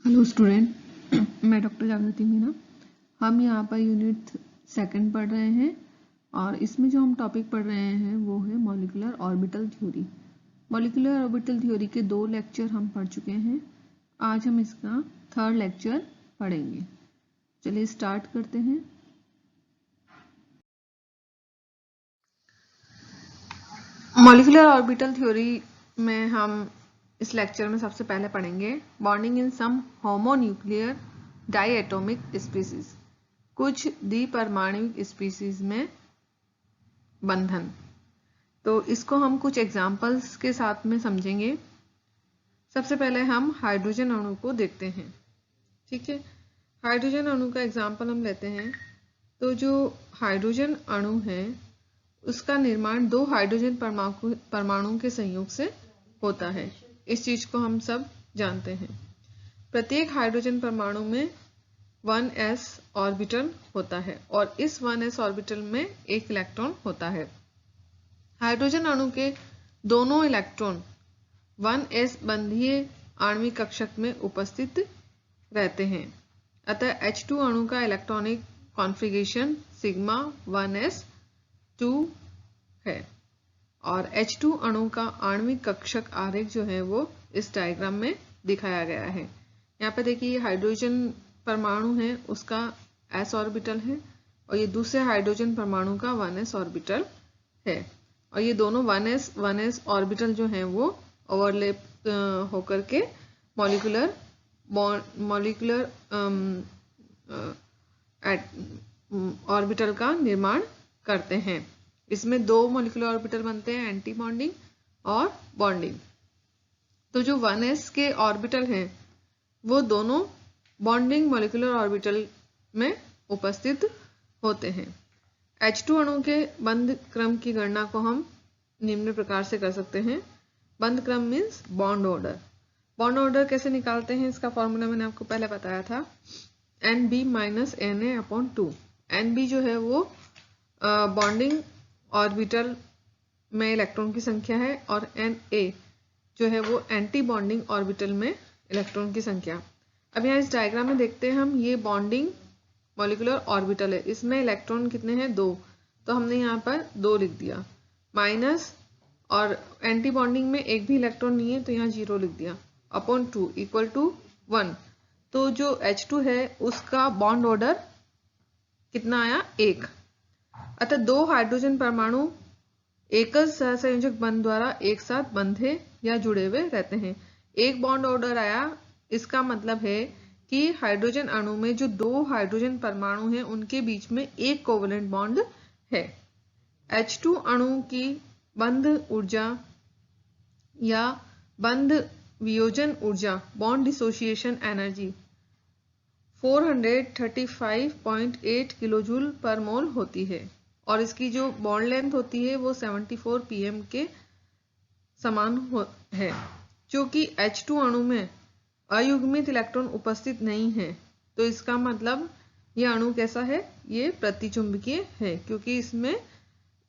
Hello student, मैं doctor जागृति मीना। हम यहाँ पर यूनिट 2 पढ़ रहे हैं और इसमें जो हम टॉपिक पढ़ रहे हैं वो है molecular orbital theory. Molecular orbital theory के 2 लेक्चर हम पढ़ चुके हैं। आज हम इसका 3rd लेक्चर पढ़ेंगे। चलिए स्टार्ट करते हैं। मॉलिक्यूलर ऑर्बिटल थ्योरी में हम इस लेक्चर में सबसे पहले पढ़ेंगे bonding in some homonuclear diatomic species, कुछ द्विपरमाणुक स्पीसीज में बंधन। तो इसको हम कुछ एग्जाम्पल्स के साथ में समझेंगे। सबसे पहले हम हाइड्रोजन अणु को देखते हैं। ठीक है, हाइड्रोजन अणु का एग्जाम्पल हम लेते हैं। तो जो हाइड्रोजन अणु है उसका निर्माण 2 हाइड्रोजन परमाणुओं के संयोग से होता है। इस चीज को हम सब जानते हैं। प्रत्येक हाइड्रोजन परमाणु में 1s ऑर्बिटल होता है और इस 1s ऑर्बिटल में एक इलेक्ट्रॉन होता है। हाइड्रोजन अणु के दोनों इलेक्ट्रॉन 1s बंधीय आणविक कक्षक में उपस्थित रहते हैं। अतः H2 अणु का इलेक्ट्रॉनिक कॉन्फ़िगरेशन सिग्मा 1s2 है और H2 अणु का आणविक कक्षक आरेख जो है वो इस डायग्राम में दिखाया गया है। यहाँ पे देखिए हाइड्रोजन परमाणु है उसका s ऑर्बिटल है और ये दूसरे हाइड्रोजन परमाणु का 1s ऑर्बिटल है और ये दोनों 1s ऑर्बिटल जो है वो ओवरलैप होकर के मॉलिक्यूलर ऑर्बिटल का निर्माण करते हैं। इसमें 2 मॉलिक्यूलर ऑर्बिटल बनते हैं, एंटी बॉन्डिंग और बॉन्डिंग। तो जो 1s के ऑर्बिटल हैं वो दोनों बॉन्डिंग मॉलिक्यूलर ऑर्बिटल में उपस्थित होते हैं। H2 अणु के बंध क्रम की गणना को हम निम्न प्रकार से कर सकते हैं। बंध क्रम means bond order. Bond order कैसे निकालते हैं इसका फॉर्मूला मैंने आपको पहले बताया था, Nb - Na/2। Nb जो है वो बॉन्डिंग ऑर्बिटल में इलेक्ट्रॉन की संख्या है और Na जो है वो एंटी बॉन्डिंग ऑर्बिटल में इलेक्ट्रॉन की संख्या। अब यहाँ इस डायग्राम में देखते हैं हम, ये बॉन्डिंग मॉलिक्यूलर ऑर्बिटल है, इसमें इलेक्ट्रॉन कितने हैं 2, तो हमने यहाँ पर 2 लिख दिया। माइनस और एंटी बॉन्डिंग में एक भी इलेक्ट्रॉन नहीं है तो यहाँ 0 लिख दिया, अपॉन 2 इक्वल टू 1। तो जो H2 है उसका बॉन्ड ऑर्डर कितना आया 1। अतः 2 हाइड्रोजन परमाणु एक सहसंयोजक बंध द्वारा एक साथ बंधे या जुड़े हुए रहते हैं। एक बॉन्ड ऑर्डर आया, इसका मतलब है कि हाइड्रोजन अणु में जो 2 हाइड्रोजन परमाणु हैं उनके बीच में एक कोवलेंट बॉन्ड है। H2 अणु की बंध ऊर्जा या बंध वियोजन ऊर्जा बॉन्ड डिसोसिएशन एनर्जी 435.8 किलोजूल पर मोल होती है और इसकी जो बॉन्ड लेंथ होती है वो 74 pm के समान है। क्योंकि H2 अणु में अयुग्मित इलेक्ट्रॉन उपस्थित नहीं है तो इसका मतलब ये अणु कैसा है, ये प्रतिचुंबकीय है क्योंकि इसमें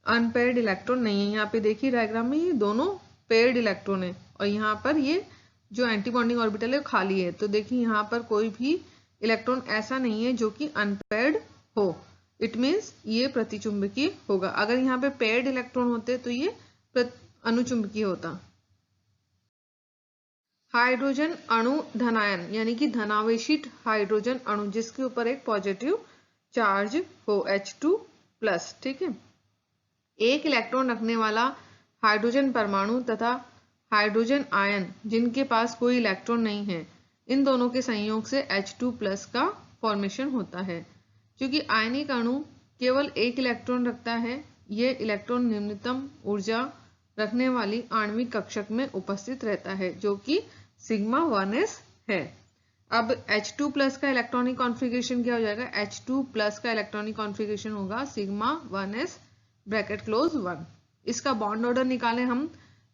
अनपेयर्ड इलेक्ट्रॉन नहीं है। यहाँ पे देखिए डायग्राम में ये दोनों पेयर्ड इलेक्ट्रॉन है और यहाँ पर ये जो एंटी बॉन्डिंग ऑर्बिटल है खाली है। तो देखिए यहाँ पर कोई भी इलेक्ट्रॉन ऐसा नहीं है जो कि अनपेयर्ड हो। इट मीन्स ये प्रतिचुंबकीय होगा। अगर यहाँ पे पेयर्ड इलेक्ट्रॉन होते तो ये अनुचुंबकीय होता। हाइड्रोजन अणु धनायन यानी कि धनावेशित हाइड्रोजन अणु जिसके ऊपर एक पॉजिटिव चार्ज हो H2+। ठीक है, एक इलेक्ट्रॉन रखने वाला हाइड्रोजन परमाणु तथा हाइड्रोजन आयन जिनके पास कोई इलेक्ट्रॉन नहीं है, इन दोनों के संयोग से H2+ का फॉर्मेशन होता है। क्योंकि आयनिक अणु केवल एक इलेक्ट्रॉन रखता है, ये इलेक्ट्रॉन निम्नतम ऊर्जा रखने वाली आणविक कक्षक में उपस्थित रहता है जो कि सिग्मा 1s है। अब H2+ का इलेक्ट्रॉनिक कॉन्फ़िगरेशन क्या हो जाएगा, H2+ का इलेक्ट्रॉनिक कॉन्फ़िगरेशन होगा सिग्मा 1s ब्रैकेट क्लोज 1। इसका बॉन्ड ऑर्डर निकालें हम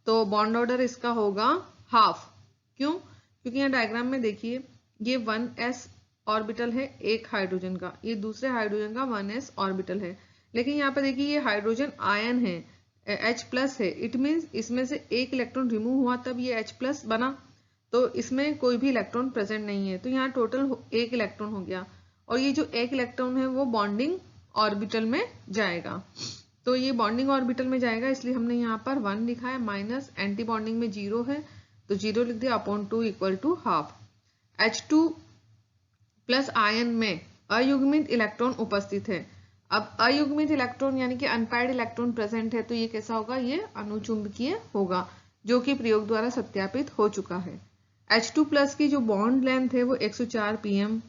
तो बॉन्ड ऑर्डर इसका होगा हाफ। क्यों, क्योंकि यहाँ डायग्राम में देखिए ये 1s ऑर्बिटल है एक हाइड्रोजन का, ये दूसरे हाइड्रोजन का 1s ऑर्बिटल है, लेकिन यहाँ पे देखिए ये हाइड्रोजन आयन है H+ है। इट मीन्स इसमें से एक इलेक्ट्रॉन रिमूव हुआ तब ये H+ बना। तो इसमें कोई भी इलेक्ट्रॉन प्रेजेंट नहीं है, तो यहाँ टोटल 1 इलेक्ट्रॉन हो गया। और ये जो 1 इलेक्ट्रॉन है वो बॉन्डिंग ऑर्बिटल में जाएगा, तो ये बॉन्डिंग ऑर्बिटल में जाएगा, इसलिए हमने यहाँ पर 1 लिखा है, माइनस एंटी बॉन्डिंग में 0 है तो 0 लिख दिया, upon 2 equal to half. H2 plus ion में अयुग्मित इलेक्ट्रॉन उपस्थित है। अब अयुग्मित इलेक्ट्रॉन यानी कि अनपेयर्ड इलेक्ट्रॉन प्रेजेंट है, तो ये कैसा होगा, ये अनुचुंबकीय होगा, जो कि प्रयोग द्वारा सत्यापित हो चुका है। H2 प्लस की जो बॉन्ड लेंथ है वो 104 pm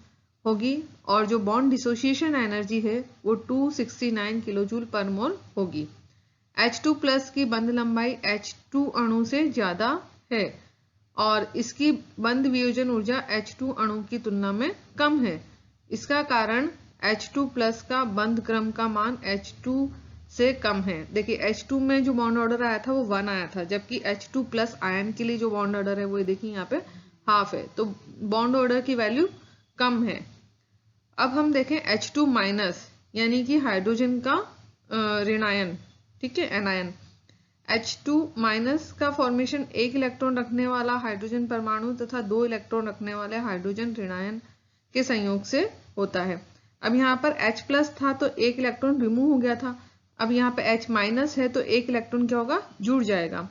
होगी, और जो बॉन्ड डिसोसिएशन एनर्जी है वो 269 किलोजूल पर मोल होगी। H2 प्लस की बंध लंबाई H2 अणु से ज्यादा है, और इसकी बंध वियोजन ऊर्जा H2 अणु की तुलना में कम है। इसका कारण H2 प्लस का बंध क्रम का मान H2 से कम है। देखिए H2 में जो बॉन्ड ऑर्डर आया था वो 1 आया था, जबकि H2 प्लस आयन के लिए जो बॉन्ड ऑर्डर है वो देखिए यहाँ पे हाफ है, तो बॉन्ड ऑर्डर की वैल्यू कम है। अब हम देखें H2 माइनस यानी कि हाइड्रोजन का ऋणायन, ठीक है, एनायन। H2 माइनस का फॉर्मेशन 1 इलेक्ट्रॉन रखने वाला हाइड्रोजन परमाणु तथा 2 इलेक्ट्रॉन रखने वाले हाइड्रोजन ऋणायन के संयोग से होता है। अब यहाँ पर H प्लस था तो 1 इलेक्ट्रॉन रिमूव हो गया था, अब यहाँ पे H माइनस है तो 1 इलेक्ट्रॉन क्या होगा, जुड़ जाएगा।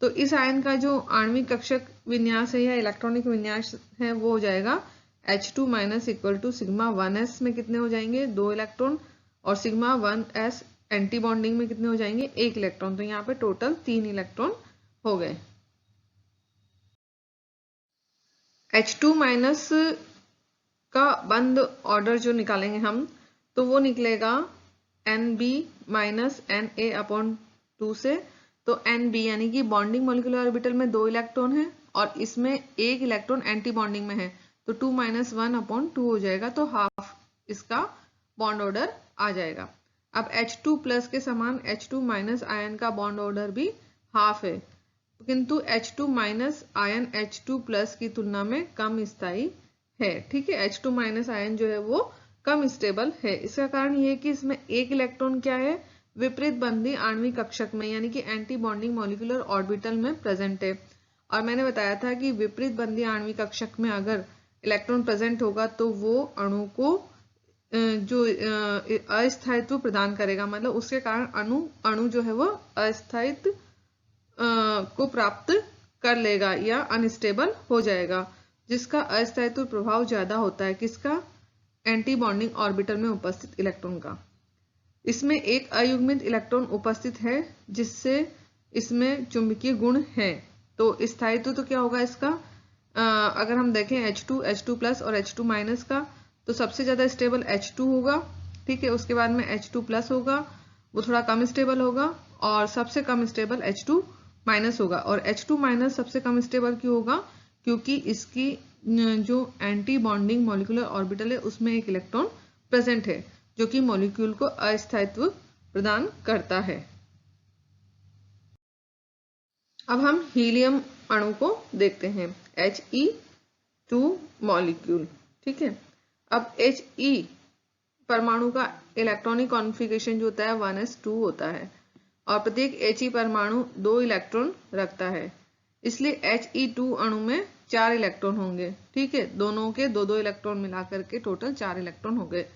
तो इस आयन का जो आणविक कक्षक विन्यास है या इलेक्ट्रॉनिक विन्यास है वो हो जाएगा H2 minus equal to sigma 1s में कितने हो जाएंगे, 2 इलेक्ट्रॉन, और सिग्मा 1s एंटी बॉन्डिंग में कितने हो जाएंगे, 1 इलेक्ट्रॉन। तो यहाँ पे टोटल 3 इलेक्ट्रॉन हो गए। H2 माइनस का बंध ऑर्डर जो निकालेंगे हम, तो वो निकलेगा NB माइनस NA अपॉन 2 से। तो NB यानी कि बॉन्डिंग मॉलिक्यूलर ऑर्बिटल में 2 इलेक्ट्रॉन है और इसमें 1 इलेक्ट्रॉन एंटी बॉन्डिंग में है, तो 2 माइनस 1 अपॉन 2 हो जाएगा, तो हाफ इसका बॉन्ड ऑर्डर आ जाएगा। अब H2 प्लस के समान H2 माइनस आयन का बॉन्ड ऑर्डर भी हाफ है, किंतु H2 minus ion H2 plus की तुलना में कम स्थायी है, ठीक है। H2 माइनस आयन जो है वो कम स्टेबल है। इसका कारण ये है कि इसमें 1 इलेक्ट्रॉन क्या है, विपरीत बंधी आणविक कक्षक में यानी कि एंटी बॉन्डिंग मॉलिक्यूलर ऑर्बिटल में प्रेजेंट है। और मैंने बताया था कि विपरीत बंधी आणविक कक्षक में अगर इलेक्ट्रॉन प्रेजेंट होगा तो वो अणु को जो अस्थायित्व प्रदान करेगा, मतलब उसके कारण अणु जो है वो अस्थायित्व को प्राप्त कर लेगा या अनस्टेबल हो जाएगा, जिसका अस्थायित्व प्रभाव ज्यादा होता है, किसका, एंटी बॉन्डिंग ऑर्बिटल में उपस्थित इलेक्ट्रॉन का। इसमें एक अयुग्मित इलेक्ट्रॉन उपस्थित है जिससे इसमें चुंबकीय गुण है, तो स्थायित्व तो क्या होगा इसका, अगर हम देखें H2 प्लस और H2 माइनस का, तो सबसे ज्यादा स्टेबल H2 होगा, ठीक है। उसके बाद में H2 प्लस होगा, वो थोड़ा कम स्टेबल होगा, और सबसे कम स्टेबल H2 माइनस होगा। और H2 माइनस सबसे कम स्टेबल क्यों होगा, क्योंकि इसकी जो एंटी बॉन्डिंग मॉलिक्यूलर ऑर्बिटल है उसमें 1 इलेक्ट्रॉन प्रेजेंट है, जो कि मॉलिक्यूल को अस्थायित्व प्रदान करता है। अब हम हीलियम अणु को देखते हैं, He2 मॉलिक्यूल, ठीक है। अब He परमाणु का इलेक्ट्रॉनिक कॉन्फ़िगरेशन जो होता है 1s2 होता है, और प्रत्येक He परमाणु 2 इलेक्ट्रॉन रखता है, इसलिए He2 अणु में 4 इलेक्ट्रॉन होंगे, ठीक है। दोनों के 2-2 इलेक्ट्रॉन मिलाकर के टोटल 4 इलेक्ट्रॉन हो गए।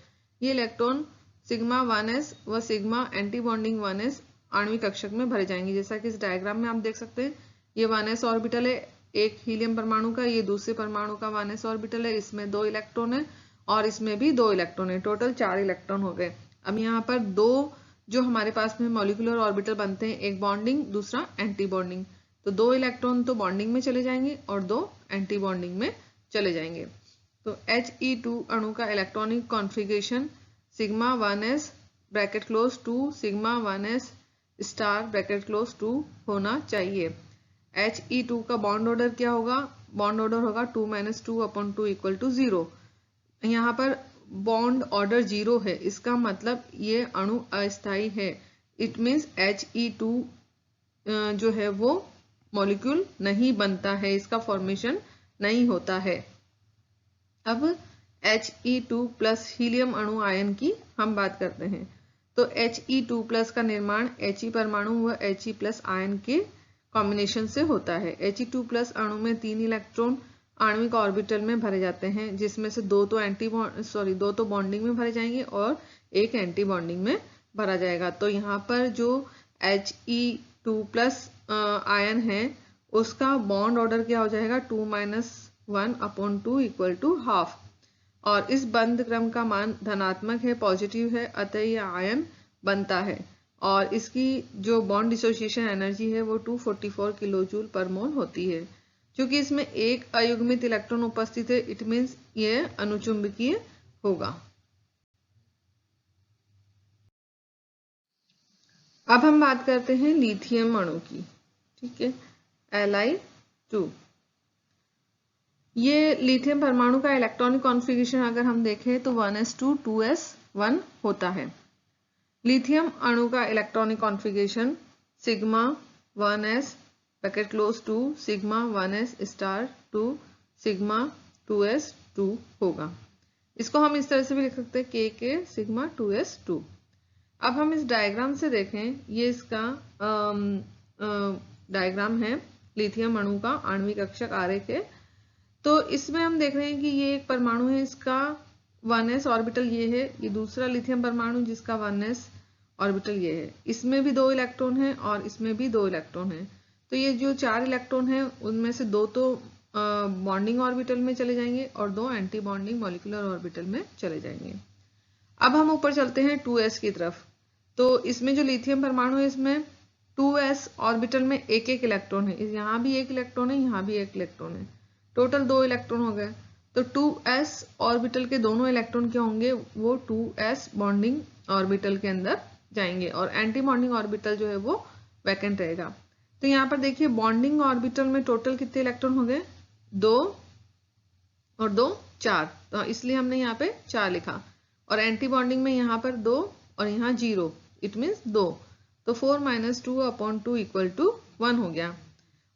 ये इलेक्ट्रॉन सिग्मा 1s व सिग्मा एंटी बॉन्डिंग 1s आणविक कक्षक में भरे जाएंगे, जैसा कि इस डायग्राम में आप देख सकते हैं। ये 1s ऑर्बिटल है एक हीलियम परमाणु का, ये दूसरे परमाणु का 1s ऑर्बिटल है, इसमें 2 इलेक्ट्रॉन है और इसमें भी 2 इलेक्ट्रॉन है, टोटल 4 इलेक्ट्रॉन हो गए। अब यहाँ पर 2 जो हमारे पास में मॉलिक्यूलर ऑर्बिटल बनते हैं, एक बॉन्डिंग दूसरा एंटी बॉन्डिंग, तो 2 इलेक्ट्रॉन तो बॉन्डिंग में चले जाएंगे और 2 एंटी बॉन्डिंग में चले जाएंगे। तो He2 अणु का electronic configuration sigma 1s bracket close 2 sigma 1s star bracket close 2 होना चाहिए। He2 का बॉन्ड ऑर्डर क्या होगा, बॉन्ड ऑर्डर होगा 2 - 2 अपॉन 2 इक्वल टू 0। यहाँ पर बॉन्ड ऑर्डर 0 है, इसका मतलब ये अणु अस्थायी है। इट मीन्स He2 जो है वो मॉलिक्यूल नहीं बनता है, इसका फॉर्मेशन नहीं होता है। अब He2 प्लस हीलियम अणु आयन की हम बात करते हैं। तो He2 प्लस का निर्माण He परमाणु व He प्लस आयन के कॉम्बिनेशन से होता है। He2+ अणु में 3 इलेक्ट्रॉन आणविक ऑर्बिटल में भरे जाते हैं, जिसमें से दो तो बॉन्डिंग में भरे जाएंगे और एक एंटी बॉन्डिंग में भरा जाएगा। तो यहाँ पर जो He2+ आयन है उसका बॉन्ड ऑर्डर क्या हो जाएगा, 2 - 1/2 = ½ और इस बंध क्रम का मान धनात्मक है, पॉजिटिव है, अतः यह आयन बनता है और इसकी जो बॉन्ड डिसोसिएशन एनर्जी है वो 244 kJ/mol होती है। क्योंकि इसमें एक अयुग्मित इलेक्ट्रॉन उपस्थित है, इट मीन्स ये अनुचुंबकीय होगा। अब हम बात करते हैं लिथियम अणु की, ठीक है, Li2। ये लिथियम परमाणु का इलेक्ट्रॉनिक कॉन्फ़िगरेशन अगर हम देखें तो 1s2 2s1 होता है। लिथियम अणु का electronic configuration sigma 1s (2 sigma 1s (2 sigma 2s2) होगा। इसको हम इस तरह से भी लिख सकते हैं k सिग्मा 2s2। अब हम इस डायग्राम से देखें, ये इसका डायग्राम है लिथियम अणु का आणविक कक्षक आरेख है। तो इसमें हम देख रहे हैं कि ये एक परमाणु है, इसका 1s ऑर्बिटल ये है, ये दूसरा लिथियम परमाणु जिसका 1s ऑर्बिटल ये है। इसमें भी 2 इलेक्ट्रॉन हैं और इसमें भी 2 इलेक्ट्रॉन हैं। तो ये जो 4 इलेक्ट्रॉन हैं उनमें से 2 तो बॉन्डिंग ऑर्बिटल में चले जाएंगे और 2 एंटी बॉन्डिंग मॉलिक्यूलर ऑर्बिटल में चले जाएंगे। अब हम ऊपर चलते हैं 2s की तरफ। तो इसमें जो लिथियम परमाणु है इसमें 2s ऑर्बिटल में एक इलेक्ट्रॉन है, यहाँ भी एक इलेक्ट्रॉन है, यहाँ भी एक इलेक्ट्रॉन है, टोटल 2 इलेक्ट्रॉन हो गए। तो 2s ऑर्बिटल के दोनों इलेक्ट्रॉन क्या होंगे, वो 2s बॉन्डिंग ऑर्बिटल के अंदर जाएंगे और एंटी बॉन्डिंग ऑर्बिटल जो है वो वैकेंट रहेगा। तो यहाँ पर देखिए बॉन्डिंग ऑर्बिटल में टोटल कितने इलेक्ट्रॉन हो गए, 2 और 2 4, तो इसलिए हमने यहाँ पे 4 लिखा। और एंटी बॉन्डिंग में यहाँ पर 2 और यहाँ 0, इट मीन्स 2, तो 4 - 2/2 = 1 हो गया।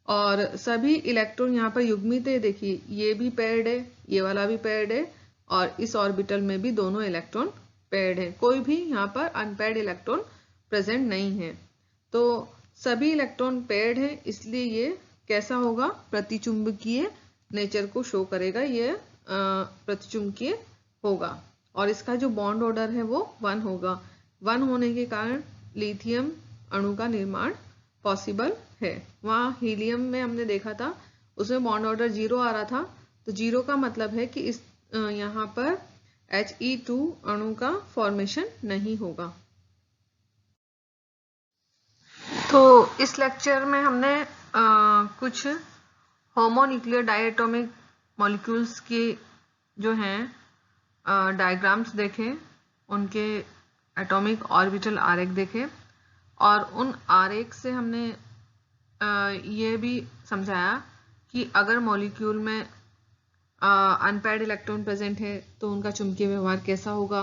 और सभी इलेक्ट्रॉन यहाँ पर युग्मित है, देखिए ये भी पेयर्ड है, ये वाला भी पेयर्ड है और इस ऑर्बिटल में भी दोनों इलेक्ट्रॉन पेयर्ड है, कोई भी यहाँ पर अनपेयर्ड इलेक्ट्रॉन प्रेजेंट नहीं है। तो सभी इलेक्ट्रॉन पेयर्ड है, इसलिए ये कैसा होगा, प्रतिचुंबकीय नेचर को शो करेगा, ये प्रतिचुंबकीय होगा और इसका जो बॉन्ड ऑर्डर है वो 1 होगा। 1 होने के कारण लिथियम अणु का निर्माण पॉसिबल है। वहाँ हीलियम में हमने देखा था उसमें बॉन्ड ऑर्डर 0 आ रहा था, तो 0 का मतलब है कि इस यहाँ पर He2 अणु का फॉर्मेशन नहीं होगा। तो इस लेक्चर में हमने कुछ होमोन्यूक्लियर डायटोमिक मॉलिक्यूल्स के जो हैं डायग्राम्स देखे, उनके एटॉमिक ऑर्बिटल आरेख देखे और उन आरेख से हमने ये भी समझाया कि अगर मॉलिक्यूल में अनपेयर्ड इलेक्ट्रॉन प्रेजेंट है तो उनका चुंबकीय व्यवहार कैसा होगा,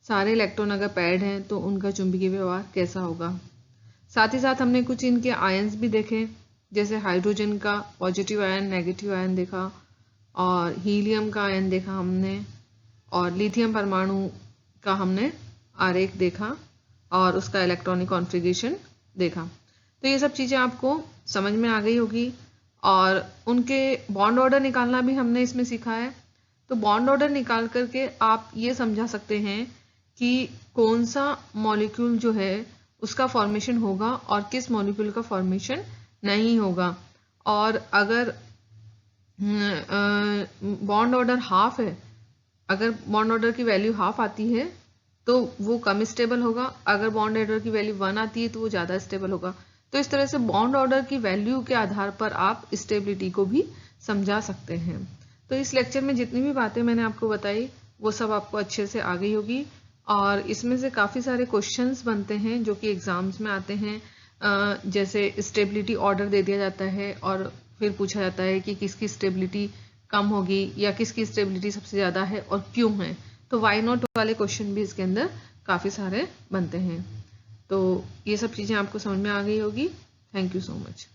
सारे इलेक्ट्रॉन अगर पेयर्ड हैं तो उनका चुंबकीय व्यवहार कैसा होगा। साथ ही साथ हमने कुछ इनके आयन्स भी देखे, जैसे हाइड्रोजन का पॉजिटिव आयन, नेगेटिव आयन देखा और हीलियम का आयन देखा हमने और लिथियम परमाणु का हमने आरेख देखा और उसका इलेक्ट्रॉनिक कॉन्फ़िगरेशन देखा। तो ये सब चीज़ें आपको समझ में आ गई होगी और उनके बॉन्ड ऑर्डर निकालना भी हमने इसमें सीखा है। तो बॉन्ड ऑर्डर निकाल करके आप ये समझा सकते हैं कि कौन सा मॉलिक्यूल जो है उसका फॉर्मेशन होगा और किस मॉलिक्यूल का फॉर्मेशन नहीं होगा। और अगर बॉन्ड ऑर्डर हाफ है, अगर बॉन्ड ऑर्डर की वैल्यू हाफ आती है तो वो कम स्टेबल होगा, अगर बॉन्ड ऑर्डर की वैल्यू 1 आती है तो वो ज़्यादा स्टेबल होगा। तो इस तरह से बॉन्ड ऑर्डर की वैल्यू के आधार पर आप स्टेबिलिटी को भी समझा सकते हैं। तो इस लेक्चर में जितनी भी बातें मैंने आपको बताई वो सब आपको अच्छे से आ गई होगी और इसमें से काफ़ी सारे क्वेश्चंस बनते हैं जो कि एग्जाम्स में आते हैं। जैसे स्टेबिलिटी ऑर्डर दे दिया जाता है और फिर पूछा जाता है कि किसकी स्टेबिलिटी कम होगी या किसकी स्टेबिलिटी सबसे ज़्यादा है और क्यों है। तो वाई नॉट वाले क्वेश्चन भी इसके अंदर काफ़ी सारे बनते हैं। तो ये सब चीज़ें आपको समझ में आ गई होगी। Thank you so much.